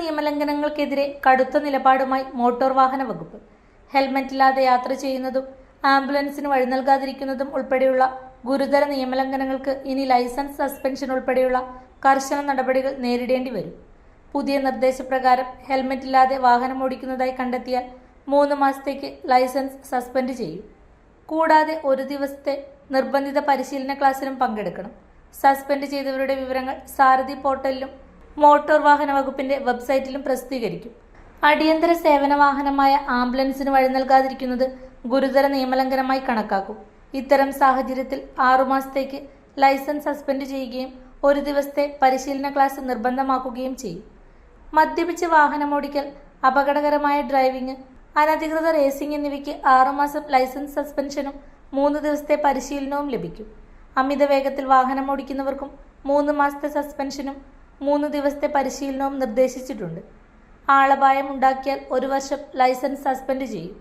നിയമലംഘനങ്ങൾക്കെതിരെ കടുത്ത നിലപാടുമായി മോട്ടോർ വാഹന വകുപ്പ്. ഹെൽമറ്റില്ലാതെ യാത്ര ചെയ്യുന്നതും ആംബുലൻസിന് വഴി നൽകാതിരിക്കുന്നതും ഉൾപ്പെടെയുള്ള ഗുരുതര നിയമലംഘനങ്ങൾക്ക് ഇനി ലൈസൻസ് സസ്പെൻഷൻ ഉൾപ്പെടെയുള്ള കർശന നടപടികൾ നേരിടേണ്ടി വരും. പുതിയ നിർദ്ദേശപ്രകാരം ഹെൽമറ്റില്ലാതെ വാഹനമോടിക്കുന്നതായി കണ്ടെത്തിയാൽ 3 മാസത്തേക്ക് ലൈസൻസ് സസ്പെൻഡ് ചെയ്യും. കൂടാതെ 1 ദിവസത്തെ നിർബന്ധിത പരിശീലന ക്ലാസ്സിലും പങ്കെടുക്കണം. സസ്പെൻഡ് ചെയ്തവരുടെ വിവരങ്ങൾ സാരഥി പോർട്ടലിലും മോട്ടോർ വാഹന വകുപ്പിന്റെ വെബ്സൈറ്റിലും പ്രസിദ്ധീകരിക്കും. അടിയന്തര സേവന വാഹനമായ ആംബുലൻസിന് വഴി നൽകാതിരിക്കുന്നത് ഗുരുതര നിയമലംഘനമായി കണക്കാക്കും. ഇത്തരം സാഹചര്യത്തിൽ 6 മാസത്തേക്ക് ലൈസൻസ് സസ്പെൻഡ് ചെയ്യുകയും 1 ദിവസത്തെ പരിശീലന ക്ലാസ് നിർബന്ധമാക്കുകയും ചെയ്യും. മദ്യപിച്ച് വാഹനമോടിക്കൽ, അപകടകരമായ ഡ്രൈവിംഗ്, അനധികൃത റേസിംഗ് എന്നിവയ്ക്ക് 6 മാസം ലൈസൻസ് സസ്പെൻഷനും 3 ദിവസത്തെ പരിശീലനവും ലഭിക്കും. അമിത വേഗത്തിൽ വാഹനമോടിക്കുന്നവർക്കും 3 മാസത്തെ സസ്പെൻഷനും 3 ദിവസത്തെ പരിശീലനവും നിർദ്ദേശിച്ചിട്ടുണ്ട്. ആളപായം ഉണ്ടാക്കിയാൽ 1 വർഷം ലൈസൻസ് സസ്പെൻഡ് ചെയ്യും.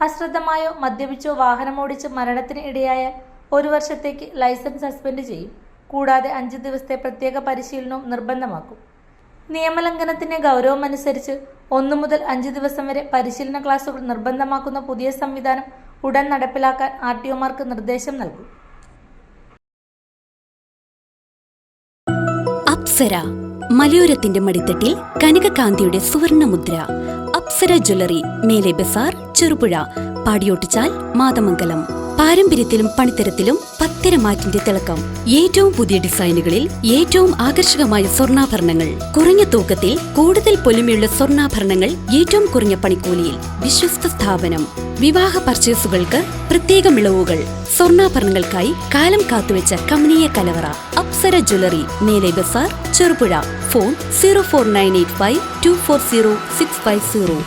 അശ്രദ്ധമായോ മദ്യപിച്ചോ വാഹനമോടിച്ച് മരണത്തിന് ഇടയായാൽ 1 വർഷത്തേക്ക് ലൈസൻസ് സസ്പെൻഡ് ചെയ്യും. കൂടാതെ 5 ദിവസത്തെ പ്രത്യേക പരിശീലനവും നിർബന്ധമാക്കും. നിയമലംഘനത്തിന്റെ ഗൗരവമനുസരിച്ച് 1 മുതൽ 5 ദിവസം വരെ പരിശീലന ക്ലാസുകൾ നിർബന്ധമാക്കുന്ന പുതിയ സംവിധാനം ഉടൻ നടപ്പിലാക്കാൻ RTOമാർക്ക് നിർദ്ദേശം നൽകും. അപ്സര മലയോരത്തിന്റെ മടിത്തട്ടിൽ കനകകാന്തിയുടെ സുവർണമുദ്ര. അപ്സര ജ്വല്ലറി, മേലെ ബസാർ, ചെറുപുഴ, പാടിയോട്ടുചാൽ, മാതമംഗലം. പാരമ്പര്യത്തിലും പണിത്തരത്തിലും പത്തരമാറ്റിന്റെ തിളക്കം. ഏറ്റവും പുതിയ ഡിസൈനുകളിൽ ഏറ്റവും ആകർഷകമായ സ്വർണ്ണാഭരണങ്ങൾ. കുറഞ്ഞ തൂക്കത്തിൽ കൂടുതൽ പൊലിമയുള്ള സ്വർണ്ണാഭരണങ്ങൾ ഏറ്റവും കുറഞ്ഞ പണിക്കൂലിയിൽ. വിശ്വസ്ത സ്ഥാപനം. വിവാഹ പർച്ചേസുകൾക്ക് പ്രത്യേക ഇളവുകൾ. സ്വർണ്ണാഭരണങ്ങൾക്കായി കാലം കാത്തുവെച്ച കമനീയ കലവറ. അപ്സര ജ്വല്ലറി, മേലെ ബസാർ, ചെറുപുഴ. ഫോൺ 04985 240 650.